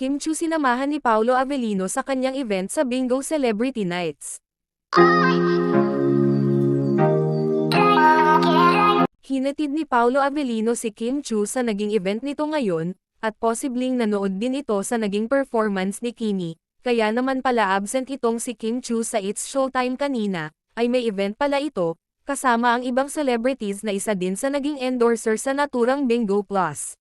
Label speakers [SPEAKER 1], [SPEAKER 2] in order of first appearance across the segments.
[SPEAKER 1] Kim Chiu sinamahan ni Paolo Avellino sa kanyang event sa Bingo Celebrity Nights. Hinatid ni Paolo Avellino si Kim Chiu sa naging event nito ngayon, at posibleng nanood din ito sa naging performance ni Kimi, kaya naman pala absent itong si Kim Chiu sa It's Showtime kanina, ay may event pala ito, kasama ang ibang celebrities na isa din sa naging endorser sa naturang Bingo Plus.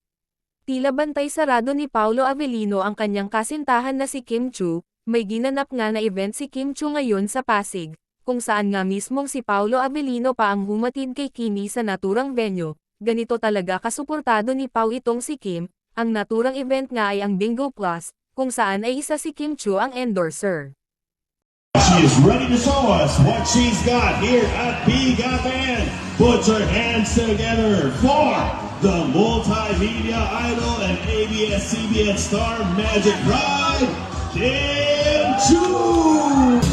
[SPEAKER 1] Tila bantay sarado ni Paolo Avellino ang kanyang kasintahan na si Kim Chiu, may ginanap nga na event si Kim Chiu ngayon sa Pasig, kung saan nga mismong si Paolo Avellino pa ang humatid kay Kimi sa naturang venue. Ganito talaga kasuportado ni Pau itong si Kim, ang naturang event nga ay ang Bingo Plus, kung saan ay isa si Kim Chiu ang endorser.
[SPEAKER 2] She is ready to show us what she's got here at Biga Band. Put your hands together for the multimedia idol and ABS-CBN star Magic Bride, Kim Chiu!